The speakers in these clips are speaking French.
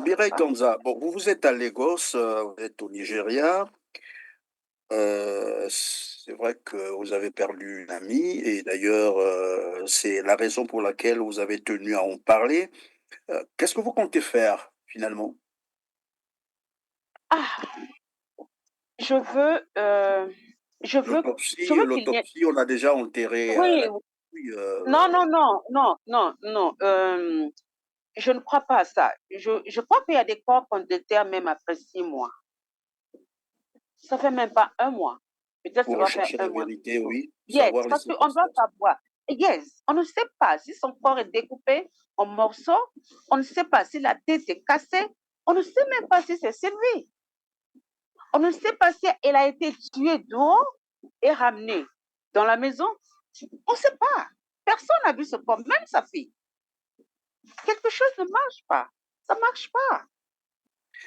Mireille pas? Kanza, bon, vous êtes à Lagos, vous êtes au Nigeria. C'est vrai que vous avez perdu une amie et d'ailleurs, c'est la raison pour laquelle vous avez tenu à en parler. Qu'est-ce que vous comptez faire finalement? Ah, je veux, je veux, je veux qu'il y ait. L'autopsie, on a déjà enterré Oui, la dépouille. non, non, non, non, non, non. Je ne crois pas à ça. Je crois qu'il y a des corps qu'on déterre même après 6 mois. Ça fait même pas un mois. Peut-être ça Pour va faire rechercher un la mois. vérité, oui, Yes, savoir les parce qu'on doit circonstances. savoir. Yes, on ne sait pas si son corps est découpé en morceaux. On ne sait pas si la tête est cassée. On ne sait même pas si c'est Sylvie. On ne sait pas si elle a été tuée dehors et ramenée dans la maison. On ne sait pas. Personne n'a vu ce corps, même sa fille. Quelque chose ne marche pas. Ça ne marche pas.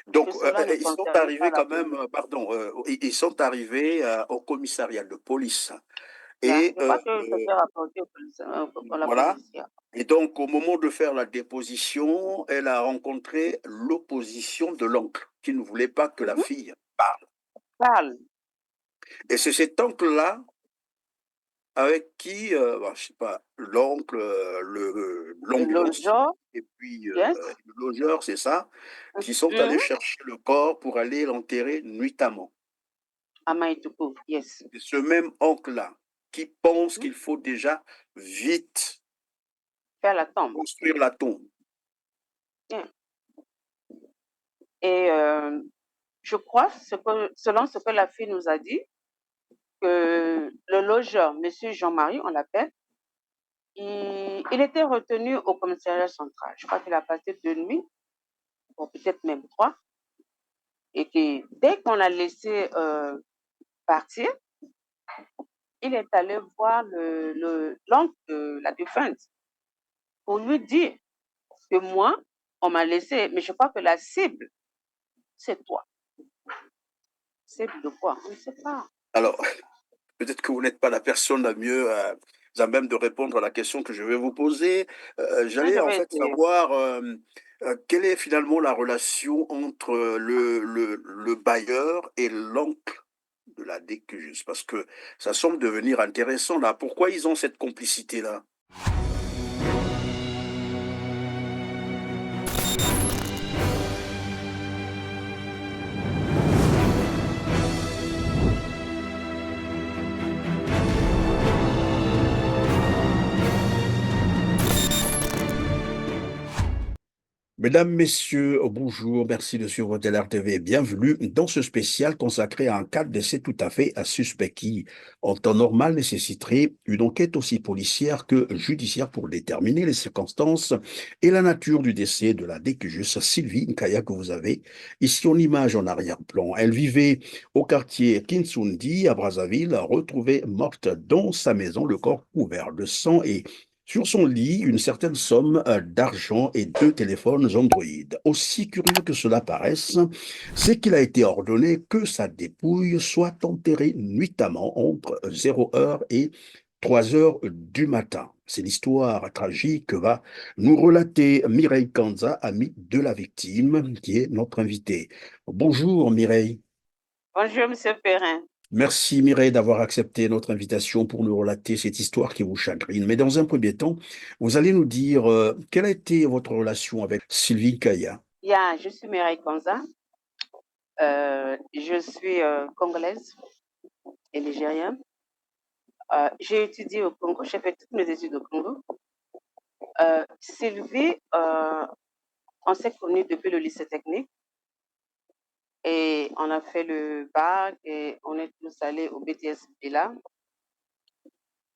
Que Donc, cela ne ils sont concerne pas arrivés la quand même, police. pardon, ils sont arrivés au commissariat de police. Yeah. Et Je crois que c'était rapporté à la voilà. police. Yeah. Et donc, au moment de faire la déposition, elle a rencontré l'opposition de l'oncle, qui ne voulait pas que la Mhm. fille parle. Parle. Et c'est cet oncle-là avec qui, je sais pas, l'oncle, Le l'ambulance, genre, et puis yes. le logeur, c'est ça, qui sont allés Mhm. chercher le corps pour aller l'enterrer nuitamment. À Maïtoukou, yes. C'est ce même oncle-là qui pense Mhm. qu'il faut déjà vite Faire la tombe. construire la tombe. Yeah. Et je crois, selon ce que la fille nous a dit, que le logeur, Monsieur Jean-Marie, on l'appelle, il était retenu au commissariat central. Je crois qu'il a passé 2 nuits, ou peut-être même 3, et que dès qu'on l'a laissé partir, il est allé voir l'oncle de la défunte pour lui dire que moi, on m'a laissé, mais je crois que la cible, c'est toi. Cible de quoi? On ne sait pas. Alors, peut-être que vous n'êtes pas la personne la mieux à même de répondre à la question que je vais vous poser. Mais J'allais je en vais fait essayer. savoir quelle est finalement la relation entre le bailleur et l'oncle de la DQJUS, parce que ça semble devenir intéressant là. Pourquoi ils ont cette complicité-là? Mesdames, Messieurs, bonjour, merci de suivre Teler TV. Bienvenue dans ce spécial consacré à un cas de décès tout à fait suspect qui, en temps normal, nécessiterait une enquête aussi policière que judiciaire pour déterminer les circonstances et la nature du décès de la DQJUS Sylvie Nkaya que vous avez ici en image en arrière-plan. Elle vivait au quartier Kinsundi à Brazzaville, retrouvée morte dans sa maison, le corps couvert de sang et sur son lit, une certaine somme d'argent et 2 téléphones Android. Aussi curieux que cela paraisse, c'est qu'il a été ordonné que sa dépouille soit enterrée nuitamment entre 0 heure et 3 heures du matin. C'est l'histoire tragique que va nous relater Mireille Kanza, amie de la victime, qui est notre invitée. Bonjour Mireille. Bonjour, Monsieur Perrin. Merci Mireille d'avoir accepté notre invitation pour nous relater cette histoire qui vous chagrine. Mais dans un premier temps, vous allez nous dire quelle a été votre relation avec Sylvie Kaya. Yeah, je suis Mireille Konza. Je suis congolaise et nigérienne. J'ai étudié au Congo, j'ai fait toutes mes études au Congo. Sylvie, on s'est connus depuis le lycée technique et on a fait le bac et on est tous allés au BTS Villa.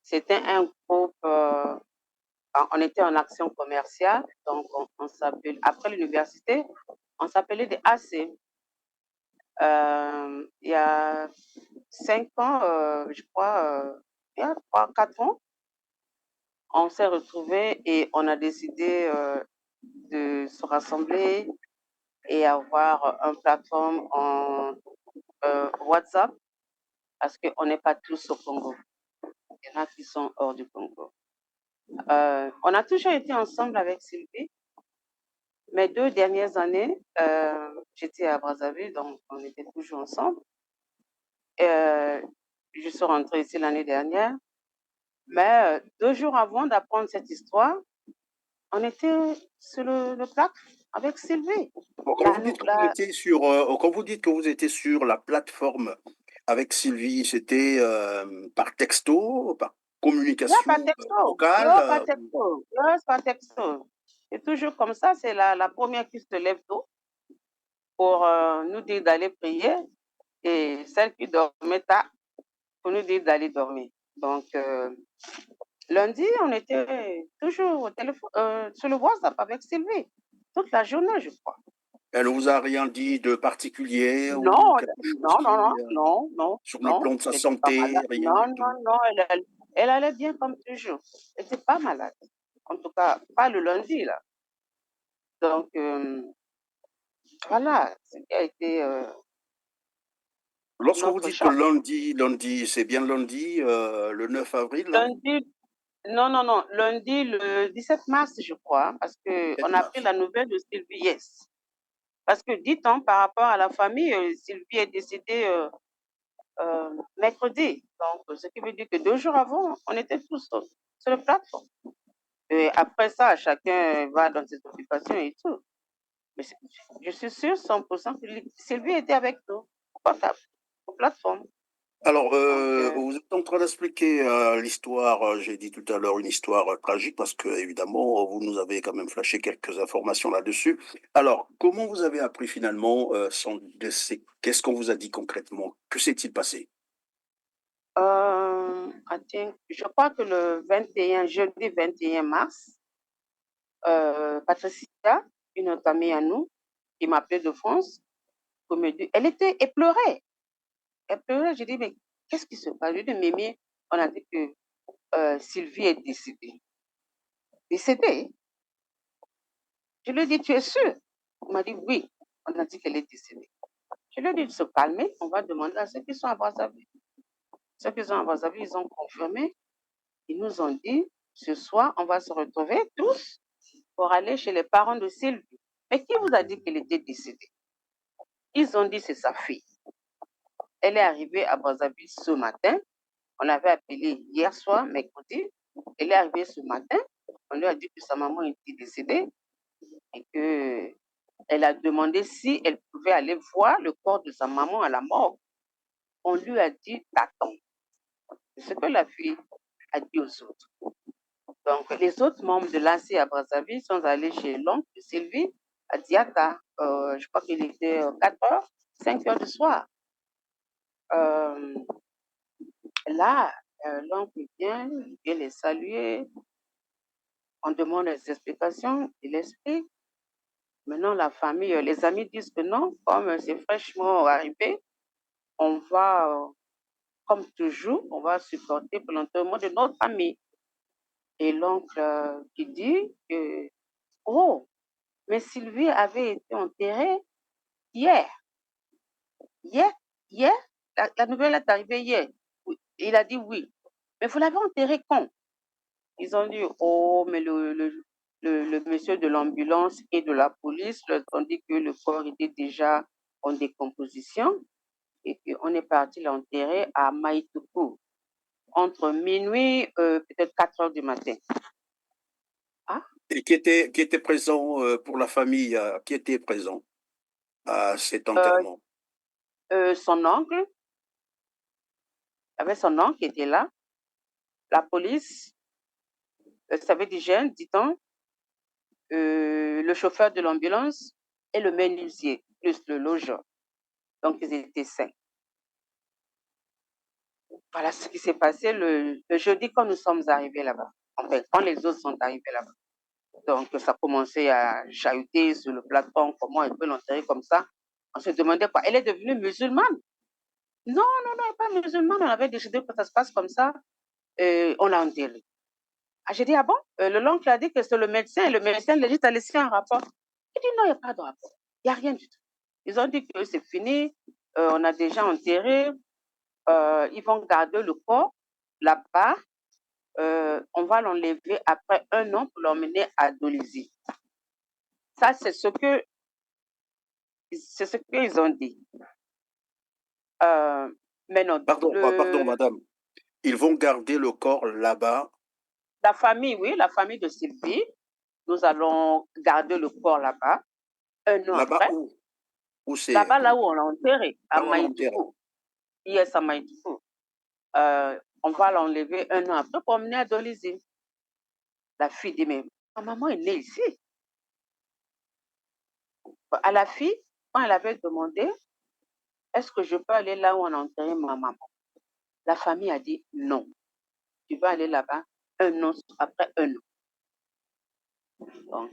C'était un groupe, on était en action commerciale, donc on s'appelait, après l'université, on s'appelait des AC. Il y a 5 ans, je crois, il y a 3, 4 ans, on s'est retrouvés et on a décidé de se rassembler et avoir une plateforme en WhatsApp parce qu'on n'est pas tous au Congo. Il y en a qui sont hors du Congo. On a toujours été ensemble avec Sylvie. Mes 2 dernières années, j'étais à Brazzaville, donc on était toujours ensemble. Je suis rentrée ici l'année dernière, mais 2 jours avant d'apprendre cette histoire, on était sur le plaque avec Sylvie. Bon, quand La vous nou dites que vous la étiez sur, quand vous dites que vous étiez sur la plateforme avec Sylvie, c'était par texto, par Non, par communication texto. vocale. Non, par texto. Non, c'est par texto. C'est toujours comme ça, c'est la première qui se lève tôt pour, nous dire d'aller prier et celle qui dormait tard pour nous dire d'aller dormir. Donc, lundi, on était toujours au téléphone, sur le WhatsApp avec Sylvie, toute la journée, je crois. Elle ne vous a rien dit de particulier ou Non, quelque chose non, non, non, qui, non, non, sur le non, plan de sa elle n'était pas santé, malade. rien Non, du non, tout. non, elle allait bien comme toujours. Elle n'était pas malade. En tout cas, pas le lundi, là. Donc, voilà, ce qui a été Lorsque vous notre dites que choc. lundi, c'est bien lundi, le 9 avril, là? Lundi, non, non, non, lundi le 17 mars, je crois, parce qu'on 7 a pris mars. la nouvelle de Sylvie, yes. Parce que, dit-on, par rapport à la famille, Sylvie est décédée mercredi. Donc, ce qui veut dire que 2 jours avant, on était tous sur le plateau. Et après ça, chacun va dans ses occupations et tout. Mais je suis sûre 100% que Sylvie était avec nous, au portable, aux plateformes. Alors, Donc, vous êtes en train d'expliquer l'histoire, j'ai dit tout à l'heure une histoire tragique parce que, évidemment, vous nous avez quand même flashé quelques informations là-dessus. Alors, comment vous avez appris finalement son décès? Qu'est-ce qu'on vous a dit concrètement? Que s'est-il passé? je crois que le 21, jeudi 21 mars, Patricia, une autre amie à nous, qui m'appelait de France, pour me dire, elle pleurait. Elle pleurait. J'ai dit, mais qu'est-ce qui se passe? Je lui ai dit, Mimi, on a dit que Sylvie est décédée. Décédée? Je lui ai dit, tu es sûre? Il m'a dit, oui. On a dit qu'elle est décédée. Je lui ai dit de se calmer, on va demander à ceux qui sont à Brazzaville. Ceux qui sont à Brazzaville, ils ont confirmé. Ils nous ont dit, ce soir, on va se retrouver tous pour aller chez les parents de Sylvie. Mais qui vous a dit qu'elle était décédée? Ils ont dit, c'est sa fille. Elle est arrivée à Brazzaville ce matin. On l'avait appelée hier soir, mercredi. Elle est arrivée ce matin. On lui a dit que sa maman était décédée et que elle a demandé si elle pouvait aller voir le corps de sa maman à la morgue. On lui a dit, t'attends. C'est ce que la fille a dit aux autres. Donc, les autres membres de l'AC à Brazzaville sont allés chez l'oncle de Sylvie à Diaka. Je crois qu'il était 4 heures, 5 heures du soir. Euh, Là, l'oncle vient les saluer. On demande des explications, il explique. Maintenant, la famille, les amis disent que non, comme c'est fraîchement arrivé, on va, comme toujours, on va supporter pour l'enterrement de notre ami. Et l'oncle qui dit que, oh, mais Sylvie avait été enterrée hier. Hier, hier, la nouvelle est arrivée hier. Oui. Il a dit oui. Mais vous l'avez enterrée quand? Ils ont dit, oh, mais le monsieur de l'ambulance et de la police leur ont dit que le corps était déjà en décomposition et qu'on est parti l'enterrer à Maïtoukou entre minuit, peut-être 4 heures du matin. Ah, Et qui était présent pour la famille, qui était présent à cet euh, enterrement? son oncle, avait son oncle qui était là, la police, ça veut dire jeune, dit-on, le chauffeur de l'ambulance et le menuisier, plus le logeur. Donc, ils étaient 5. Voilà ce qui s'est passé le jeudi quand nous sommes arrivés là-bas. Enfin, quand les autres sont arrivés là-bas. Donc, ça commençait à chahuter sur le plateau, comment elle peut l'enterrer comme ça. On se demandait quoi. Elle est devenue musulmane. Non, non, non, elle n'est pas musulmane. On avait décidé que ça se passe comme ça. On l'a enterrée. Ah, j'ai dit, ah bon? L'oncle a dit que c'est le médecin. Et le médecin légiste a laissé un rapport. Il dit, non, il n'y a pas de rapport. Il n'y a rien du tout. Ils ont dit que c'est fini. On a déjà enterré. Ils vont garder le corps là-bas. On va l'enlever après 1 an pour l'emmener à Dolisie. Ça, c'est ce qu'ils ont dit. Mais non, Pardon, madame. Ils vont garder le corps là-bas. la famille, oui, la famille de Sylvie, nous allons garder le corps là-bas. Un an Là-bas après, où? Où c'est? là-bas, là où on l'a enterré, à Là où on l'enterre. Maïtoufou. Yes, à Maïtoufou. On va l'enlever un an après pour emmener à Dolisie. La fille dit, mais ma maman est née ici. À la fille, quand elle avait demandé, est-ce que je peux aller là où on a enterré ma maman? La famille a dit non. Tu vas aller là-bas un an après un an. Donc,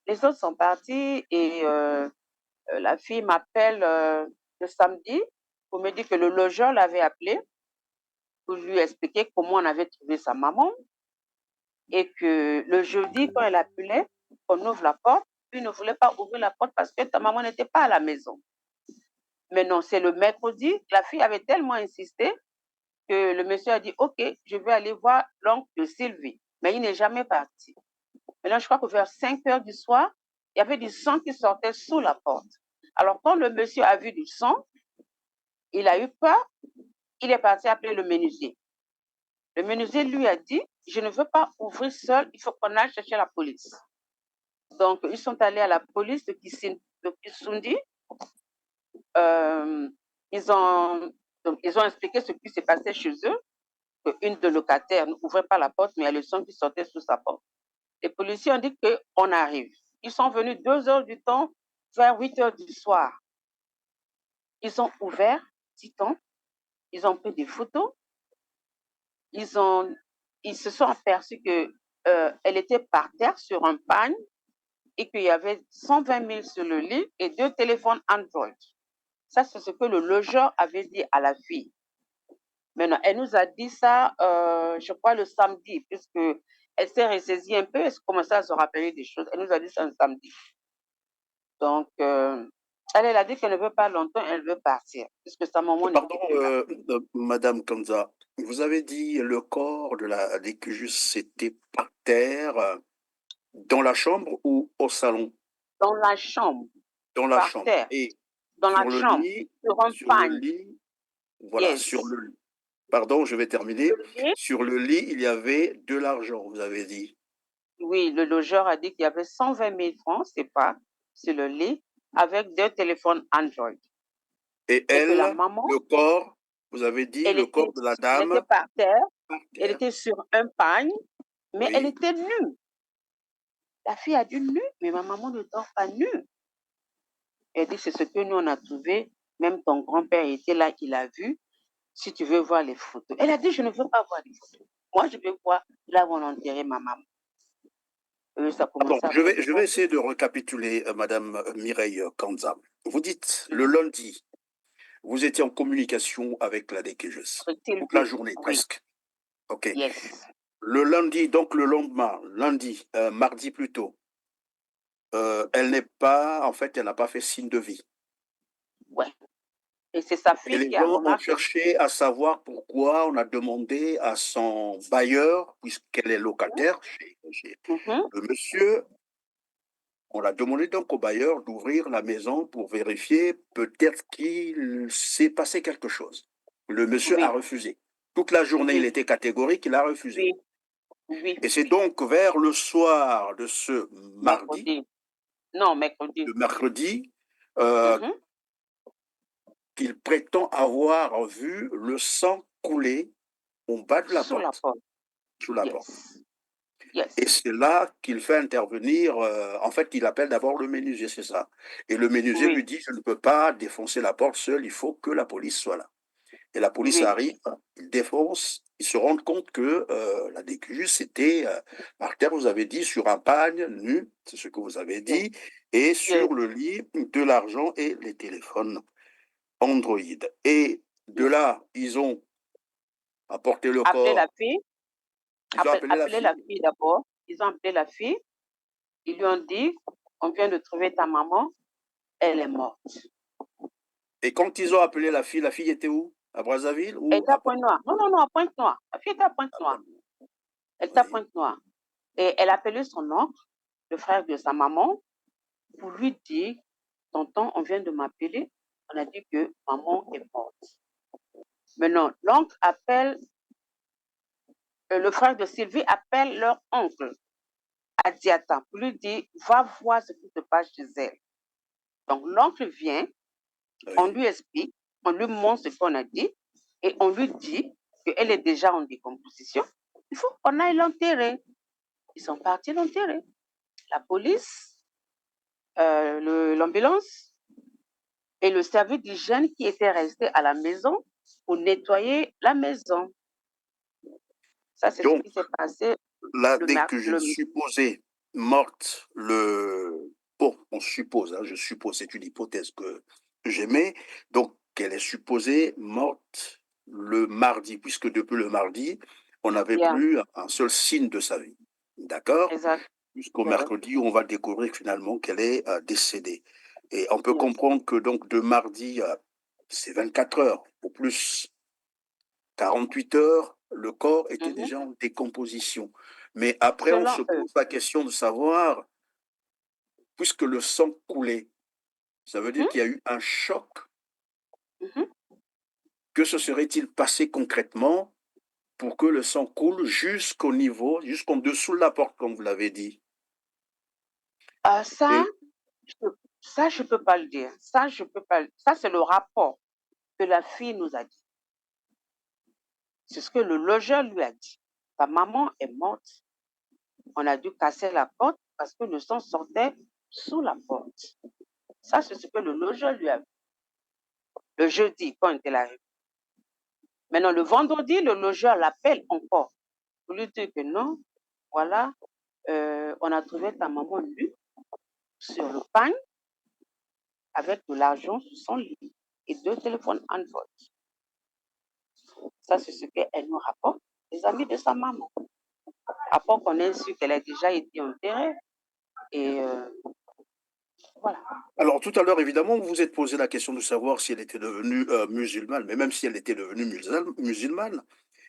les autres sont partis et la fille m'appelle le samedi pour me dire que le logeur l'avait appelé pour lui expliquer comment on avait trouvé sa maman et que le jeudi, quand elle appelait, on ouvre la porte, lui ne voulait pas ouvrir la porte parce que ta maman n'était pas à la maison. Mais non, c'est le mercredi, la fille avait tellement insisté que le monsieur a dit, OK, je vais aller voir l'oncle de Sylvie. Mais il n'est jamais parti. Maintenant, je crois que vers 5 heures du soir, il y avait du sang qui sortait sous la porte. Alors, quand le monsieur a vu du sang, il a eu peur, il est parti appeler le menuisier. Le menuisier lui a dit, je ne veux pas ouvrir seul, il faut qu'on aille chercher la police. Donc, ils sont allés à la police de Kisundi. Ils ont expliqué ce qui s'est passé chez eux, qu'une de locataires n'ouvrait pas la porte, mais il y a le sang qui sortait sous sa porte. Les policiers ont dit qu'on arrive. Ils sont venus 2 heures du temps, vers 8 heures du soir. Ils ont ouvert, dit-on, ils ont pris des photos, ils se sont aperçus qu'elle était par terre sur un pagne et qu'il y avait 120 000 sur le lit et 2 téléphones Android. Ça, c'est ce que le logeur avait dit à la fille. Maintenant, elle nous a dit ça, je crois, le samedi, puisque elle s'est ressaisie un peu, elle commençait à se rappeler des choses. Elle nous a dit ça un samedi. Donc, elle a dit qu'elle ne veut pas longtemps, elle veut partir, puisque sa maman n'était Pardon, plus là. madame Kanza. Vous avez dit le corps de la décujus c'était par terre, dans la chambre ou au salon? Dans la chambre, Dans la par chambre. terre, Et dans la sur le chambre, lit, sur un sur le pagne. lit, voilà, sur Yes. le lit. Pardon, je vais terminer. Le lit, Sur le lit, il y avait de l'argent, vous avez dit. oui, le logeur a dit qu'il y avait 120 000 francs, c'est pas, sur le lit, avec 2 téléphones Android. Et Et que la elle, maman, le corps, vous avez dit, le corps de la elle était dame par terre, par elle terre. était sur un pagne, mais elle Oui. était nue. La fille a dit nue, mais ma maman ne dort pas nue. Elle dit, c'est ce que nous, on a trouvé. Même ton grand-père était là, il a vu. Si tu veux voir les photos. Elle a dit, je ne veux pas voir les photos. Moi, je veux voir là où on a enterré ma maman. Ça Pardon, commençait à faire je vais essayer de récapituler, Madame Mireille Kanza. Vous dites, le lundi, vous étiez en communication avec la DKJS toute la journée Oui, presque. OK. yes. Le lundi, donc le lendemain, mardi plutôt, elle n'est pas, en fait, elle n'a pas fait signe de vie. Ouais. Et c'est sa Et fille les qui a gens ont remarqué. cherché à savoir pourquoi on a demandé à son bailleur, puisqu'elle est locataire chez Mhm. le monsieur, on a demandé donc au bailleur d'ouvrir la maison pour vérifier peut-être qu'il s'est passé quelque chose. Le monsieur a Oui, refusé. Toute la journée, il oui, était catégorique, il a refusé. oui, oui, Et c'est oui. donc vers le soir de ce mardi, Mercredi. Non, mercredi. de mercredi, euh, Mhm. qu'il prétend avoir vu le sang couler au bas de la Sous la porte, porte. sous la porte. Yes. Et Yes. c'est là qu'il fait intervenir, en fait, il appelle d'abord le menuisier, c'est ça. Et le menuisier lui Oui, dit, je ne peux pas défoncer la porte seul, il faut que la police soit là. Et la police oui, arrive, ils défoncent, ils se rendent compte que la DQJUS était par terre, vous avez dit, sur un pagne nu, c'est ce que vous avez yes, dit, et yes, sur le lit, de l'argent et les téléphones Android. Et de yes. là, ils ont apporté le Appeler la corps, fille, ils ont appelé la appeler la fille. fille d'abord. Ils ont appelé la fille. Ils lui ont dit, on vient de trouver ta maman, elle est morte. Et quand ils ont appelé la fille était où? À Brazzaville Elle ou était à Pointe-Noire. Non, non, non, à Pointe-Noire. La fille était à Pointe-Noire. à... Elle était à Oui. Pointe-Noire. Et elle a appelé son oncle, le frère de sa maman. pour lui dire, tonton, on vient de m'appeler, on a dit que maman est morte. Maintenant, l'oncle appelle, le frère de Sylvie appelle leur oncle, Adiata, pour lui dire, va voir ce qui se passe chez elle. Donc, l'oncle vient, on Oui. lui explique, on lui montre ce qu'on a dit, et on lui dit qu'elle est déjà en décomposition. Il faut qu'on aille l'enterrer. Ils sont partis l'enterrer. La police, l'ambulance et le service d'hygiène qui était resté à la maison pour nettoyer la maison. Ça, c'est ce Donc, qui s'est passé là, le dès mercredi. que j'ai supposé morte le... Bon, on suppose, hein, je suppose, c'est une hypothèse que j'émets. Donc, qu'elle est supposée morte le mardi, puisque depuis le mardi, on n'avait Yeah, plus un seul signe de sa vie. D'accord? exact. Jusqu'au Yeah, mercredi, on va découvrir finalement qu'elle est décédée. Et on peut yes. comprendre que donc de mardi, c'est 24 heures, au plus 48 heures, le corps était Mhm. déjà en décomposition. Mais après, on Selon se eux. pose la question de savoir, puisque le sang coulait, ça veut dire Mhm, qu'il y a eu un choc. mhm. Que se serait-il passé concrètement pour que le sang coule jusqu'au niveau, jusqu'en dessous de la porte, comme vous l'avez dit? Ah, ça, Et je peux pas le dire. Ça, je peux pas. Ça, c'est le rapport que la fille nous a dit. C'est ce que le logeur lui a dit. Ta maman est morte. On a dû casser la porte parce que le sang sortait sous la porte. Ça, c'est ce que le logeur lui a dit. Le jeudi, quand il était là. Maintenant, le vendredi, le logeur l'appelle encore pour lui dire que non, voilà, on a trouvé ta maman nue sur le pagne avec de l'argent sur son lit et 2 téléphones Android. Ça, c'est ce qu'elle nous rapporte, les amis de sa maman. Après qu'on ait su qu'elle a déjà été enterrée. Et voilà. alors, tout à l'heure, évidemment, vous vous êtes posé la question de savoir si elle était devenue musulmane, mais même si elle était devenue musulmane,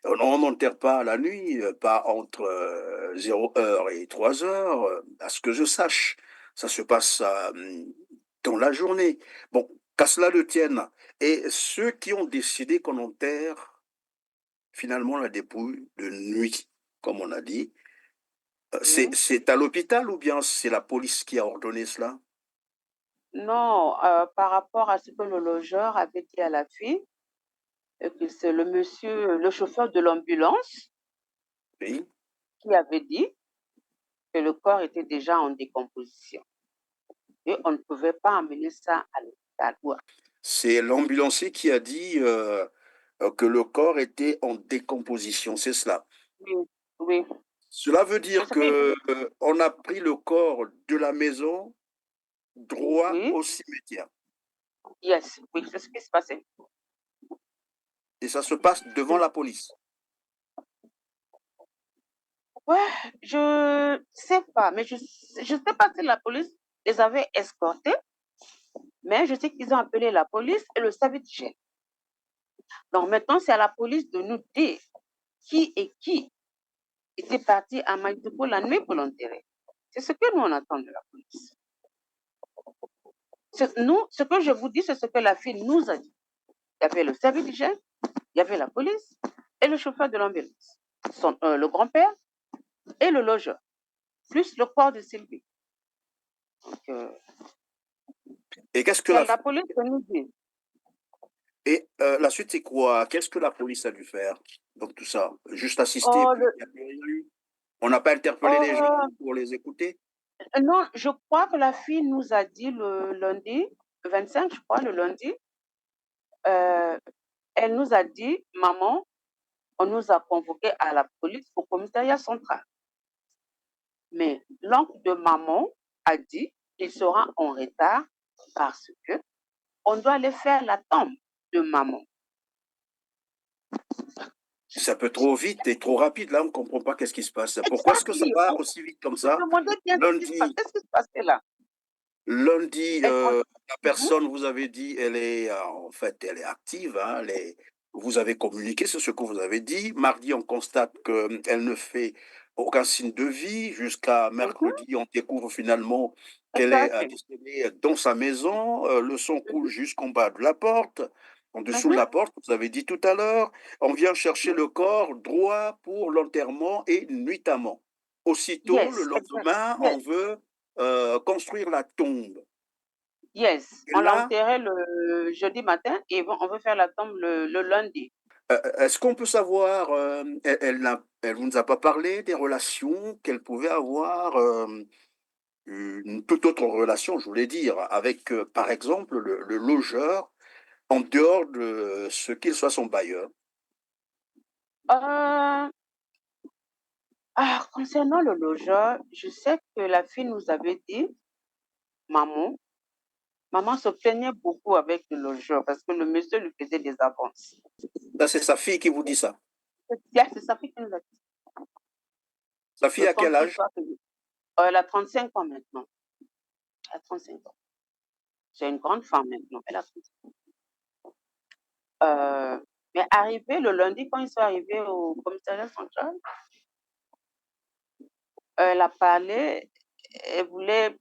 on n'enterre pas la nuit, pas entre 0 heure et 3 heures, à ce que je sache. Ça se passe dans la journée. Bon, qu'à cela ne tienne. Et ceux qui ont décidé qu'on enterre finalement la dépouille de nuit, comme on a dit, Oui. c'est à l'hôpital ou bien c'est la police qui a ordonné cela? Non, par rapport à ce que le logeur avait dit à la fille, que c'est le monsieur, le chauffeur de l'ambulance Oui. qui avait dit que le corps était déjà en décomposition et on ne pouvait pas amener ça à l'hôpital. Ouais. C'est l'ambulancier qui a dit que le corps était en décomposition, c'est cela. Oui, oui. Cela veut C'est dire ce que, que on a pris le corps de la maison droit oui, au cimetière. yes, oui, c'est ce qui se passait. Et ça se passe devant la police. Ouais, je sais pas, mais je sais pas si la police les avait escortés, mais je sais qu'ils ont appelé la police et le service d'hygiène. Donc maintenant, c'est à la police de nous dire qui était parti à Maïtoukou la nuit pour l'enterrer. C'est ce que nous on attend de la police. Nous, ce que je vous dis, c'est ce que la fille nous a dit. Il y avait le service d'hygiène, il y avait la police et le chauffeur de l'ambulance, le grand-père et le logeur, plus le corps de Sylvie. Donc, Et qu'est-ce que c'est à la la police de nous dire. et la suite c'est quoi? Qu'est-ce que la police a dû faire? Donc tout ça, juste assister, Oh, puis il n'y a plus rien eu. On n'a pas interpellé les gens oh, pour les écouter? non, je crois que la fille nous a dit le lundi, le 25, je crois, le lundi, euh, elle nous a dit, maman, on nous a convoqués à la police au commissariat central. Mais l'oncle de maman a dit qu'il sera en retard parce que on doit aller faire la tombe de maman. Ça peut trop vite et trop rapide, là, on ne comprend pas qu'est-ce qui se passe. Pourquoi est-ce que ça Exactly. va On aussi vite comme se ça? demandait bien ce qui se passe. Lundi, Qu'est-ce qui se passait là? lundi, Elle, on- la Mhm, personne, vous avez dit, elle est, en fait, elle est active, hein, vous avez communiqué, c'est ce que vous avez dit. Mardi, on constate qu'elle ne fait aucun signe de vie. Jusqu'à mhm, mercredi, on découvre finalement qu'elle est Exactly. décédée dans sa maison. Le sang coule Mhm, jusqu'en bas de la porte, en dessous de mhm, la porte, vous avez dit tout à l'heure. On vient chercher mhm. le corps droit pour l'enterrement et nuitamment. Aussitôt, le Yes, exactly. lendemain, on Yes, veut construire la tombe. yes. Et On l'a là, enterré le jeudi matin et on veut faire la tombe le lundi. est-ce qu'on peut savoir, elle vous nous a pas parlé des relations qu'elle pouvait avoir, une toute autre relation, je voulais dire, avec, par exemple, le logeur, en dehors de ce qu'il soit son bailleur. Euh, concernant le logeur, je sais que la fille nous avait dit, maman, maman se plaignait beaucoup avec le logeur parce que le monsieur lui faisait des avances. Ça, c'est sa fille qui vous dit ça. C'est sa fille qui nous a dit. Sa fille Le à quel tonton, âge? elle a 35 ans maintenant. Elle a 35 ans. C'est une grande femme maintenant. Elle a 35 ans. Mais arrivé le lundi, quand ils sont arrivés au commissariat central, elle a parlé, elle voulait,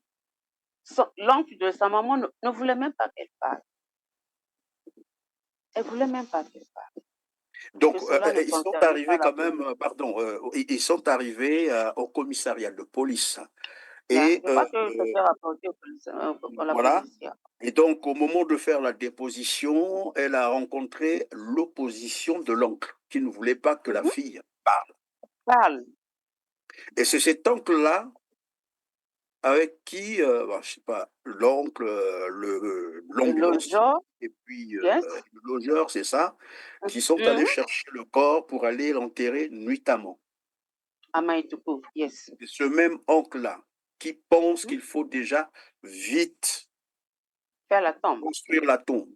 l'oncle de sa maman ne voulait même pas qu'elle parle. Elle voulait même pas qu'elle parle. Que Donc, cela ne ils sont concernait pas arrivés la quand même, police. pardon, ils sont arrivés au commissariat de police. Yeah. Et Je crois que c'était rapporté à la voilà. police. Yeah. Et donc, au moment de faire la déposition, elle a rencontré l'opposition de l'oncle, qui ne voulait pas que la Mhm. fille parle. Parle. Et c'est cet oncle-là avec qui, bah, je sais pas, l'oncle, Le l'ambulancier genre, et puis yes. le logeur, c'est ça, qui sont allés Mhm. chercher le corps pour aller l'enterrer nuitamment. À Maïtoukou, yes. C'est ce même oncle-là qui pense Mhm. qu'il faut déjà vite Faire la tombe. construire la tombe.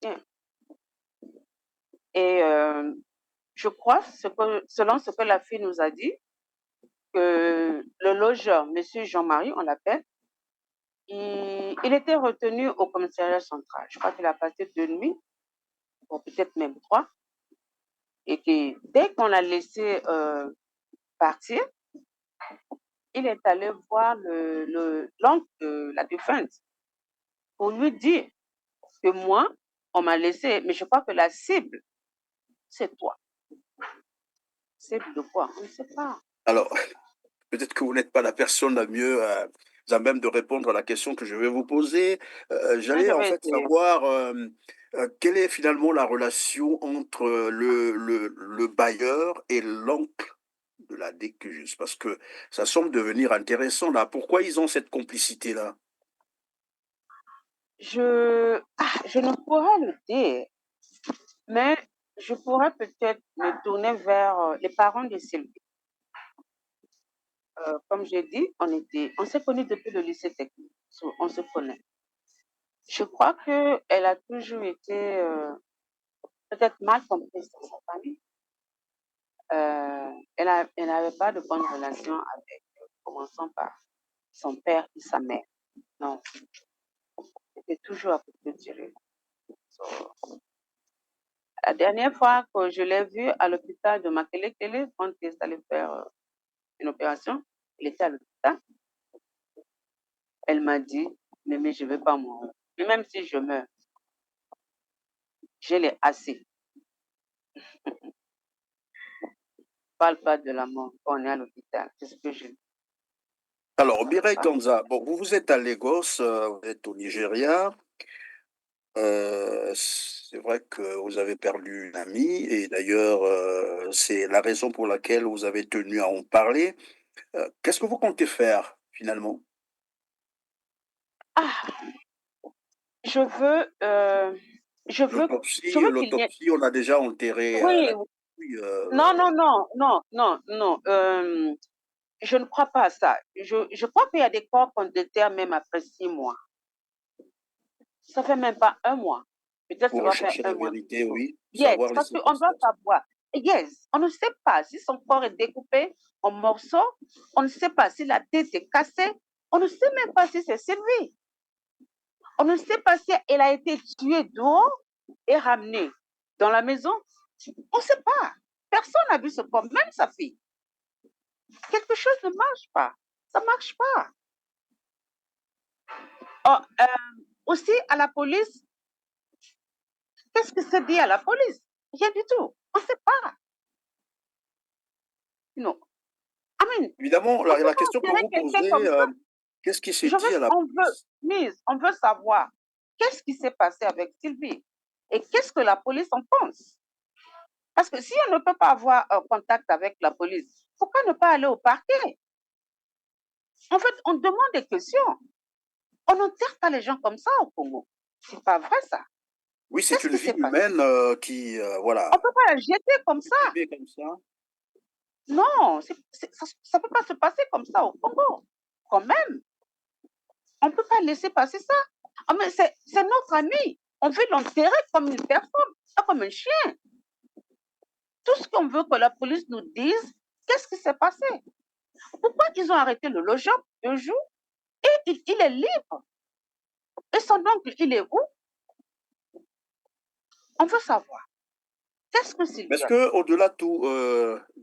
Yeah. Et je crois, selon ce que la fille nous a dit, que le logeur, monsieur Jean-Marie, on l'appelle, il était retenu au commissariat central. Je crois qu'il a passé 2 nuits, ou peut-être même 3, et que dès qu'on l'a laissé partir, il est allé voir l'oncle de la défunte pour lui dire que moi, on m'a laissé, mais je crois que la cible, c'est toi. Cible de quoi? On ne sait pas. Alors, peut-être que vous n'êtes pas la personne la mieux à même de répondre à la question que je vais vous poser. Mais J'allais je en vais fait essayer. savoir quelle est finalement la relation entre le bailleur et l'oncle de la décujus, parce que ça semble devenir intéressant là. Pourquoi ils ont cette complicité-là? Je ne pourrais le dire, mais je pourrais peut-être me tourner vers les parents de Sylvie. Comme j'ai dit, on s'est connus depuis le lycée technique. On se connaît. Je crois qu'elle a toujours été peut-être mal comprise dans sa famille. Elle n'avait pas de bonne relation avec, commençant par son père et sa mère. Non, c'était toujours à peu tirer. So, la dernière fois que je l'ai vue à l'hôpital de Makelekele, quand il est allé faire une opération, il était à l'hôpital. Elle m'a dit, mais je ne vais pas mourir. Mais même si je meurs, je l'ai assez. Parle pas de la mort quand on est à l'hôpital. C'est ce que je dis. Alors, Ça va Mireille pas. Kanza, bon, vous êtes à Lagos, vous êtes au Nigeria. C'est vrai que vous avez perdu une amie et d'ailleurs, c'est la raison pour laquelle vous avez tenu à en parler. Qu'est-ce que vous comptez faire finalement? Ah, je veux, je veux, je L'autopsie, veux qu'il y ait. l'autopsie, on a déjà enterré Oui, la dépouille. non, non, non, non, non, non. Je ne crois pas à ça. Je crois qu'il y a des corps qu'on déterre même après 6 mois. Ça fait même pas un mois. Peut-être ça Pour va faire rechercher un la mois. vérité, oui, Yes, savoir les parce qu'on doit circonstances. savoir. Yes, on ne sait pas si son corps est découpé en morceaux. On ne sait pas si la tête est cassée. On ne sait même pas si c'est Sylvie. On ne sait pas si elle a été tuée dehors et ramenée dans la maison. On ne sait pas. Personne n'a vu ce corps, même sa fille. Quelque chose ne marche pas. Ça ne marche pas. Oh, aussi, à la police, qu'est-ce qui s'est dit à la police? Rien du tout. On ne sait pas. Non. I mean, Évidemment, on ne peut la pas question que enterrer vous quelqu'un posez, comme ça. qu'est-ce qui s'est dit à la police? On veut savoir qu'est-ce qui s'est passé avec Sylvie et qu'est-ce que la police en pense. Parce que si on ne peut pas avoir un contact avec la police, pourquoi ne pas aller au parquet? En fait, on demande des questions. On n'enterre pas les gens comme ça au Congo. C'est pas vrai ça. Oui, c'est Qu'est-ce une qui vie s'est passé? humaine qui, On voilà, ne peut pas la jeter comme ça. privée comme ça. Non, ça ne peut pas se passer comme ça au Congo. Quand même, on ne peut pas laisser passer ça. Ah, mais c'est notre ami. On veut l'enterrer comme une personne, pas comme un chien. Tout ce qu'on veut que la police nous dise, qu'est-ce qui s'est passé? Pourquoi ils ont arrêté le logeur 2 jours et il est libre? Et son oncle, il est où? On veut savoir. Qu'est-ce que Mais est-ce Sylvia? que, au-delà de tout,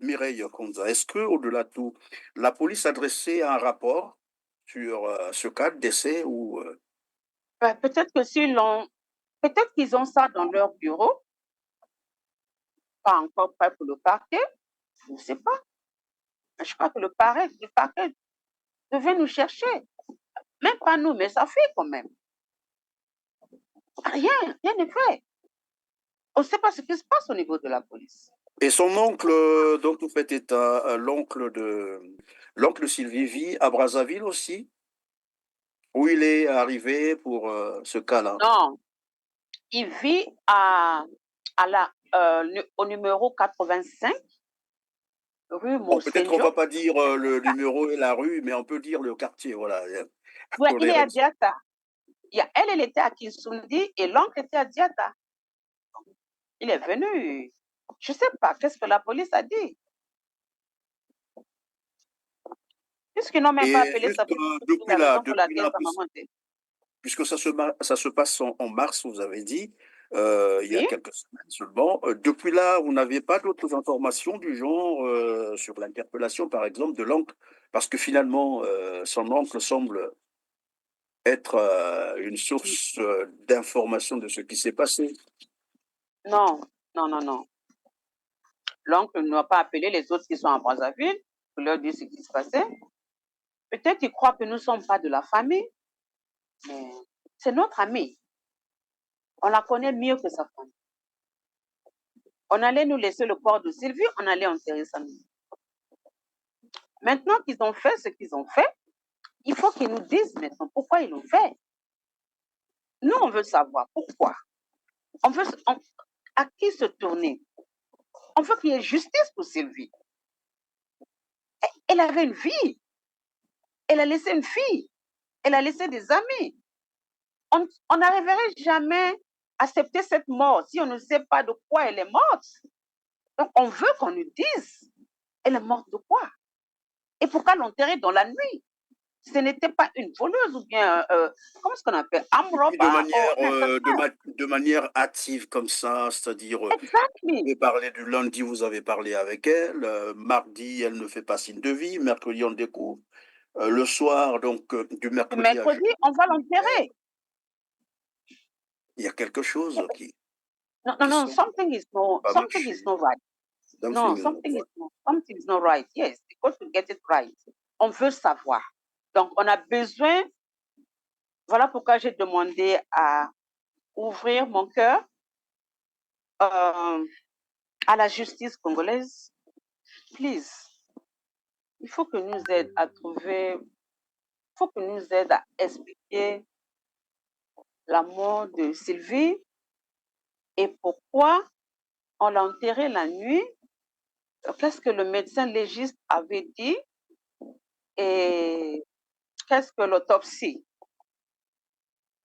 Mireille Konza, est-ce que, au-delà de tout, la police a dressé un rapport sur ce cas de décès ou Peut-être que peut-être qu'ils ont ça dans leur bureau, pas encore prêt pour le parquet, je ne sais pas. Je crois que le parquet devait nous chercher. Même pas nous, mais sa fille quand même. Rien n'est fait. On ne sait pas ce qui se passe au niveau de la police. et son oncle, dont vous faites état, l'oncle Sylvie vit à Brazzaville aussi, où il est arrivé pour ce cas-là. Non, il vit au numéro 85, rue Bon, peut-être qu'on Mosenjo. va pas dire le numéro et la rue, mais on peut dire le quartier, voilà, Ouais, pour il des est à raisons. Diata. Elle était à Kinsundi et l'oncle était à Diata. Il est venu. Je ne sais pas, qu'est-ce que la police a dit? Puisqu'ils n'ont même pas Et appelé sa juste fille, c'est la raison pour laquelle sa maman était. puisque ça se passe en mars, vous avez dit, il y a Oui? quelques semaines seulement. Depuis là, vous n'avez pas d'autres informations du genre sur l'interpellation, par exemple, de l'oncle, parce que finalement, son oncle semble être une source d'information de ce qui s'est passé. Non, non, non, non. L'oncle n'a pas appelé les autres qui sont à Brazzaville pour leur dire ce qui se passait. Peut-être qu'ils croient que nous ne sommes pas de la famille, mais c'est notre ami. On la connaît mieux que sa famille. On allait nous laisser le corps de Sylvie, on allait enterrer sa maison. Maintenant qu'ils ont fait ce qu'ils ont fait, il faut qu'ils nous disent maintenant pourquoi ils l'ont fait. Nous, on veut savoir pourquoi. On veut à qui se tourner. On veut qu'il y ait justice pour Sylvie. Elle avait une vie. Elle a laissé une fille. Elle a laissé des amis. On n'arriverait jamais à accepter cette mort si on ne sait pas de quoi elle est morte. Donc, on veut qu'on nous dise, elle est morte de quoi? Et pourquoi l'enterrer dans la nuit? Ce n'était pas une voleuse ou bien, comment est-ce qu'on appelle? Oui, de Amroba ou manière, un assassin. de manière hâtive comme ça, c'est-à-dire, vous Exactly. avez parlé du lundi, vous avez parlé avec elle, mardi, elle ne fait pas signe de vie, mercredi, on découvre. Le soir, donc, du Le mercredi à mercredi, jeudi, on va l'enterrer. il y a quelque chose Non, non, qui non, semble pas something is marcher. not right. No, Something is not right. something is not right. Yes, because to get it right. On veut savoir. Donc, on a besoin, voilà pourquoi j'ai demandé à ouvrir mon cœur euh, à la justice congolaise. Please, il faut que nous aide à trouver, il faut que nous aide à expliquer la mort de Sylvie et pourquoi on l'a enterrée la nuit, qu'est-ce que le médecin légiste avait dit et qu'est-ce que l'autopsie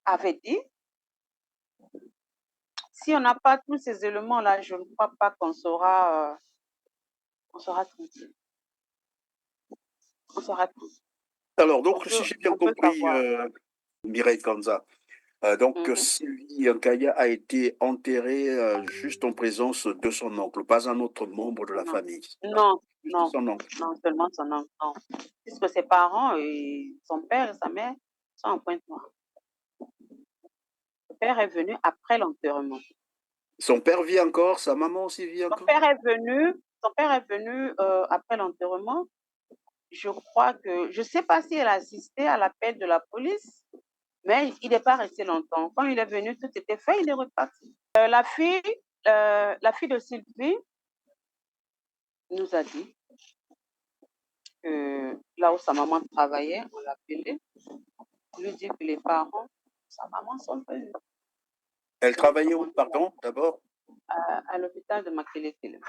avait dit. Si on n'a pas tous ces éléments-là, je ne crois pas on sera tranquille. On sera tranquille. Alors, donc, si j'ai bien On veut compris, savoir. Mireille Kanza, donc Mhm. Sylvie Nkaya a été enterrée juste en présence de son oncle, pas un autre membre de la Non, famille. non, Juste non, son oncle. non, seulement son oncle, non. Puisque ses parents, et son père et sa mère sont en Pointe-Noire. père est venu après l'enterrement. Son père vit encore, sa maman aussi vit Son encore? père est venu après l'enterrement. Je crois que, je ne sais pas si elle a assisté à l'appel de la police, mais il n'est pas resté longtemps. Quand il est venu, tout était fait, il est reparti. La fille de Sylvie nous a dit que là où sa maman travaillait, on l'appelait, on lui dit que les parents de sa maman sont venus Elle travaillait où, pardon, d'abord? à l'hôpital de Makelekele.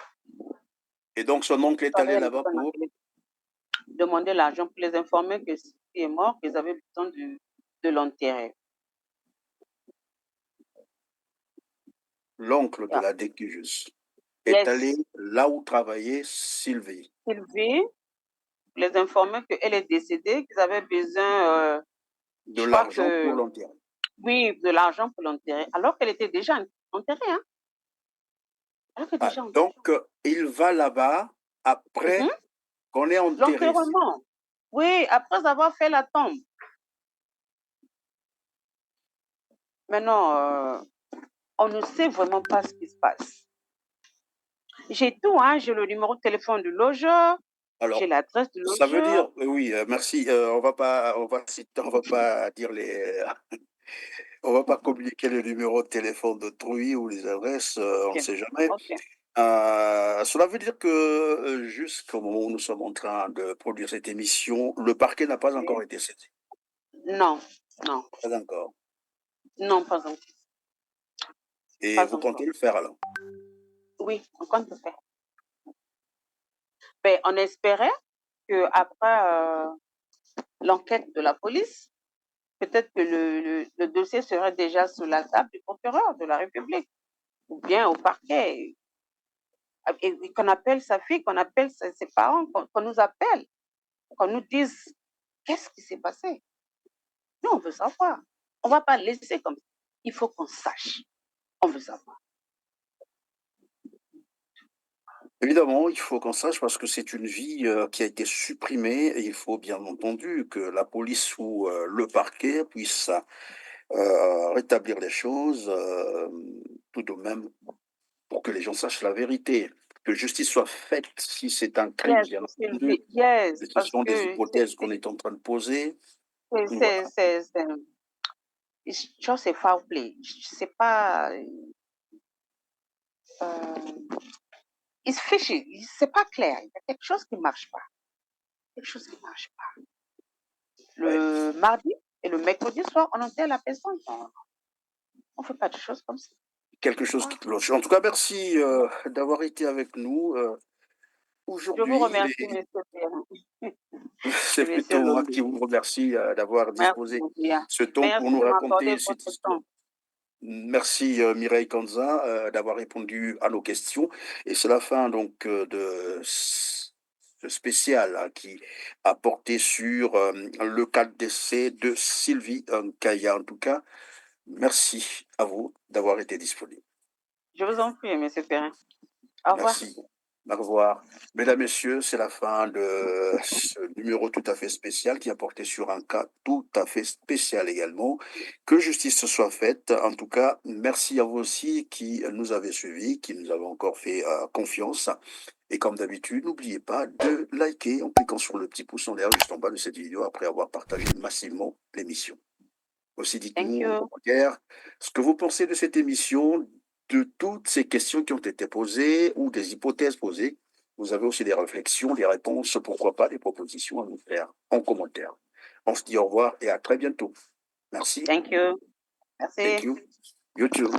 Et donc son oncle est allé là-bas pour Demander l'argent pour les informer que s'il est mort, qu'ils avaient besoin de l'enterrer. l'oncle de Yeah. la décueuse est allé Yes. là où travaillait Sylvie. Sylvie, les informer qu'elle est décédée, qu'ils avaient besoin, De je crois l'argent pour que, l'enterrer. oui, de l'argent pour l'enterrer, alors qu'elle était déjà enterrée. Hein? Alors qu'elle était déjà enterrée. Donc, il va là-bas après qu'on ait enterré. L'enterrement. Oui, après avoir fait la tombe. Maintenant, on ne sait vraiment pas ce qui se passe. J'ai tout, hein. J'ai le numéro de téléphone du logeur, Alors, j'ai l'adresse du ça veut logeur. dire, oui, merci. On va pas dire on va pas communiquer le numéro de téléphone d'autrui ou les adresses, on ne Ok, sait jamais. ok. Cela veut dire que jusqu'au moment où nous sommes en train de produire cette émission, le parquet n'a pas encore été saisi. Non, non, Pas encore. non, pas encore. Et Pas vous encore. comptez le faire alors? Oui, on compte le faire. Mais on espérait qu'après l'enquête de la police, peut-être que le dossier serait déjà sur la table du procureur de la République ou bien au parquet. Et qu'on appelle sa fille, qu'on appelle ses parents, qu'on nous appelle, qu'on nous dise qu'est-ce qui s'est passé. Nous, on veut savoir. On ne va pas laisser comme ça. Il faut qu'on sache. On veut savoir. Évidemment, il faut qu'on sache parce que c'est une vie qui a été supprimée et il faut bien entendu que la police ou le parquet puisse rétablir les choses tout de même pour que les gens sachent la vérité, que justice soit faite si c'est un crime, Yes, bien entendu. Sylvie, yes, Ce parce sont des que hypothèses qu'on est en train de poser. c'est, Voilà. c'est, c'est, c'est foul play. C'est pas. It's fishy. C'est pas clair. Il y a quelque chose qui ne marche pas. Quelque chose qui ne marche pas. Ouais. Le mardi et le mercredi soir, on enterre la personne. On ne fait pas de choses comme ça. Quelque chose qui cloche. En tout cas, merci d'avoir été avec nous. Je vous Aujourd'hui, remercie, monsieur Pierre. c'est Monsieur plutôt moi qui Lombi. vous remercie d'avoir Merci disposé beaucoup. Bien. ce temps pour Merci nous de m'accorder raconter cette votre histoire. temps. Merci Mireille Kanza d'avoir répondu à nos questions. Et c'est la fin donc de ce spécial hein, qui a porté sur le cas de décès de Sylvie Nkaya. En tout cas, merci à vous d'avoir été disponible. Je vous en prie, monsieur Perrin. Au revoir. Merci. Au revoir. Mesdames, Messieurs, c'est la fin de ce numéro tout à fait spécial qui a porté sur un cas tout à fait spécial également. Que justice soit faite. En tout cas, merci à vous aussi qui nous avez suivis, qui nous avez encore fait confiance. Et comme d'habitude, n'oubliez pas de liker en cliquant sur le petit pouce en l'air juste en bas de cette vidéo après avoir partagé massivement l'émission. Aussi, Thank dites-nous en you. commentaire ce que vous pensez de cette émission, de toutes ces questions qui ont été posées ou des hypothèses posées. Vous avez aussi des réflexions, des réponses, pourquoi pas des propositions à nous faire en commentaire. On se dit au revoir et à très bientôt. Merci. Thank you. Merci. Thank you. You too.